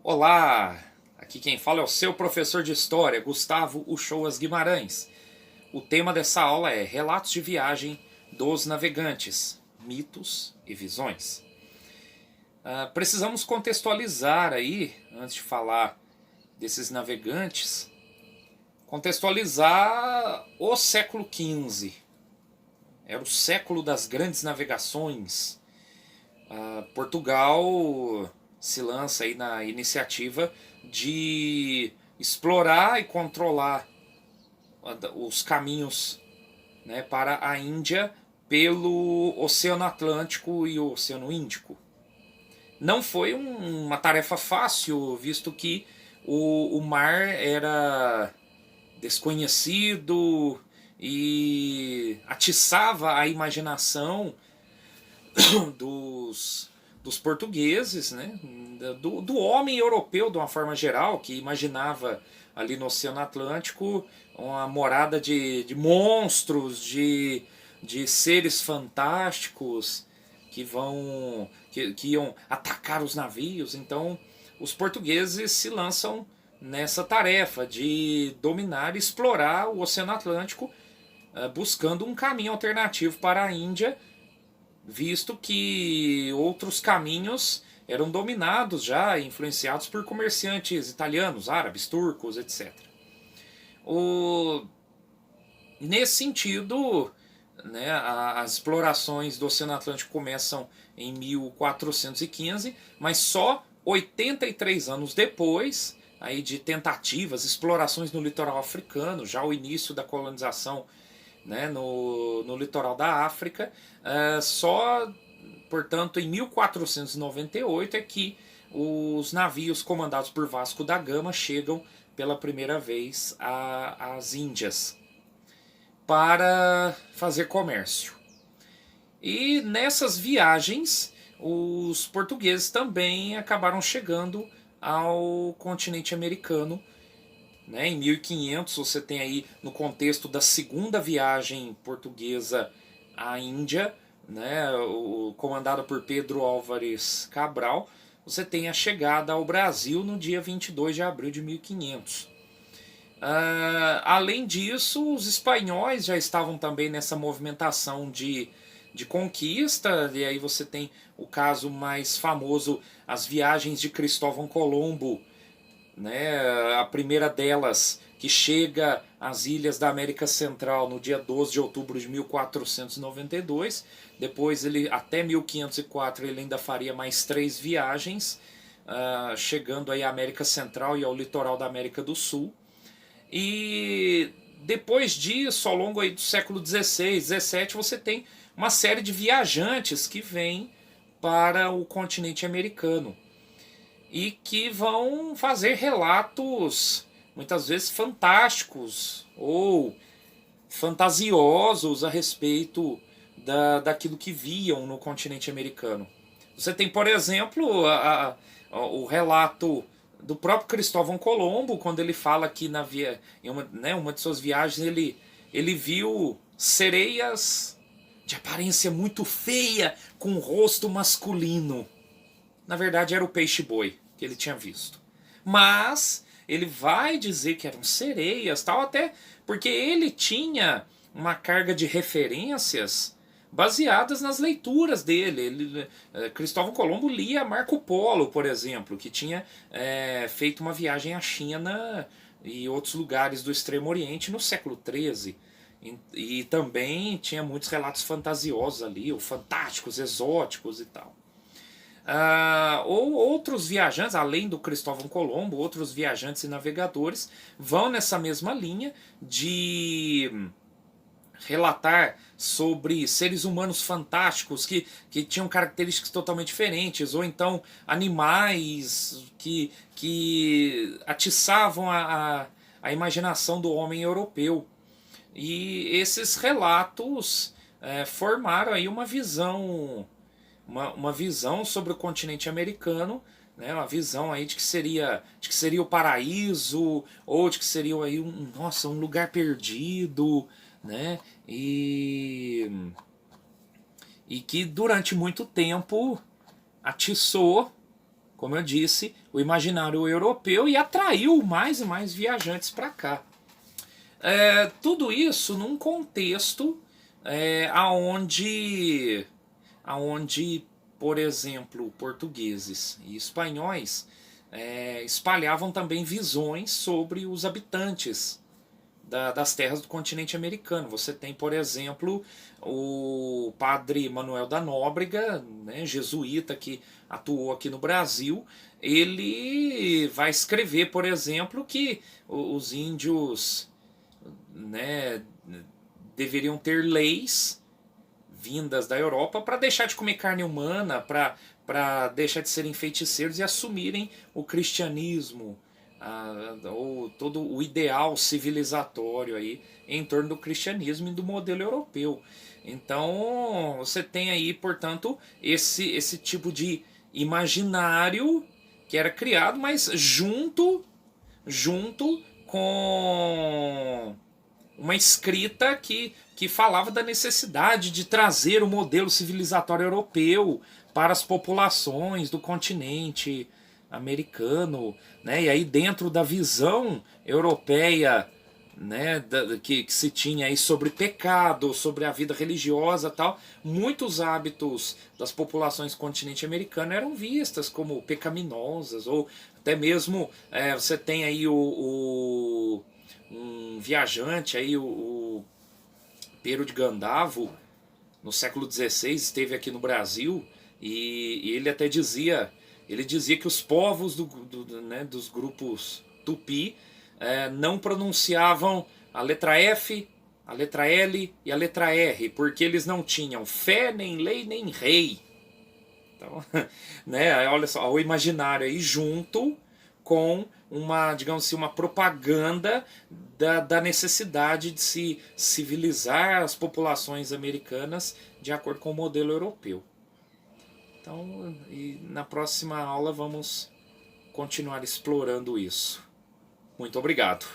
Olá, aqui quem fala é o seu professor de História, Gustavo Uchoas Guimarães. O tema dessa aula é Relatos de Viagem dos Navegantes, Mitos e Visões. Precisamos contextualizar aí, antes de falar desses navegantes, contextualizar o século XV. Era o século das grandes navegações. Portugal se lança aí na iniciativa de explorar e controlar os caminhos, né, para a Índia pelo Oceano Atlântico e o Oceano Índico. Não foi uma tarefa fácil, visto que o mar era desconhecido e atiçava a imaginação dos, dos portugueses, né? Do homem europeu de uma forma geral, que imaginava ali no Oceano Atlântico uma morada de monstros, de seres fantásticos que iam atacar os navios. Então os portugueses se lançam nessa tarefa de dominar e explorar o Oceano Atlântico, buscando um caminho alternativo para a Índia, visto que outros caminhos eram dominados já, influenciados por comerciantes italianos, árabes, turcos, etc. O... Nesse sentido, né, as explorações do Oceano Atlântico começam em 1415, mas só 83 anos depois aí de tentativas, explorações no litoral africano, já o início da colonização, né, no litoral da África. Só, portanto, em 1498 é que os navios comandados por Vasco da Gama chegam pela primeira vez às Índias para fazer comércio. E nessas viagens, os portugueses também acabaram chegando ao continente americano, né? Em 1500 você tem aí, no contexto da segunda viagem portuguesa à Índia, né, comandada por Pedro Álvares Cabral, você tem a chegada ao Brasil no dia 22 de abril de 1500. Além disso, os espanhóis já estavam também nessa movimentação de conquista, e aí você tem o caso mais famoso, as viagens de Cristóvão Colombo, né? A primeira delas, que chega às ilhas da América Central no dia 12 de outubro de 1492. Depois, ele, até 1504, ele ainda faria mais 3 viagens, chegando aí à América Central e ao litoral da América do Sul. E depois disso, ao longo aí do século XVI, XVII, você tem uma série de viajantes que vêm para o continente americano e que vão fazer relatos muitas vezes fantásticos ou fantasiosos a respeito daquilo que viam no continente americano. Você tem, por exemplo, o relato do próprio Cristóvão Colombo, quando ele fala que em uma de suas viagens ele viu sereias de aparência muito feia com rosto masculino. Na verdade era o peixe-boi que ele tinha visto. Mas ele vai dizer que eram sereias, tal, até porque ele tinha uma carga de referências baseadas nas leituras dele. Cristóvão Colombo lia Marco Polo, por exemplo, que tinha feito uma viagem à China e outros lugares do Extremo Oriente no século XIII. E também tinha muitos relatos fantasiosos ali, ou fantásticos, exóticos e tal. Ou outros viajantes, além do Cristóvão Colombo, outros viajantes e navegadores vão nessa mesma linha de relatar sobre seres humanos fantásticos que tinham características totalmente diferentes, ou então animais que atiçavam a imaginação do homem europeu. E esses relatos formaram aí uma visão sobre o continente americano, né, uma visão aí de que seria o paraíso, ou de que seria aí um lugar perdido, né, e que durante muito tempo atiçou, como eu disse, o imaginário europeu e atraiu mais e mais viajantes para cá. Tudo isso num contexto aonde, por exemplo, portugueses e espanhóis espalhavam também visões sobre os habitantes das terras do continente americano. Você tem, por exemplo, o padre Manuel da Nóbrega, né, jesuíta, que atuou aqui no Brasil. Ele vai escrever, por exemplo, que os índios, né, deveriam ter leis vindas da Europa para deixar de comer carne humana, para deixar de serem feiticeiros e assumirem o cristianismo, ou todo o ideal civilizatório aí em torno do cristianismo e do modelo europeu. Então você tem aí, portanto, esse tipo de imaginário que era criado, mas junto com uma escrita que falava da necessidade de trazer o modelo civilizatório europeu para as populações do continente americano, né? E aí dentro da visão europeia, né, que se tinha aí sobre pecado, sobre a vida religiosa e tal, muitos hábitos das populações do continente americano eram vistas como pecaminosas, ou até mesmo você tem aí um viajante aí, o Pero de Gandavo, no século XVI, esteve aqui no Brasil e ele dizia que os povos né, dos grupos tupi não pronunciavam a letra F, a letra L e a letra R, porque eles não tinham fé, nem lei, nem rei. Então, né, olha só, o imaginário aí junto com uma, digamos assim, uma propaganda da necessidade de se civilizar as populações americanas de acordo com o modelo europeu. Então, na próxima aula vamos continuar explorando isso. Muito obrigado.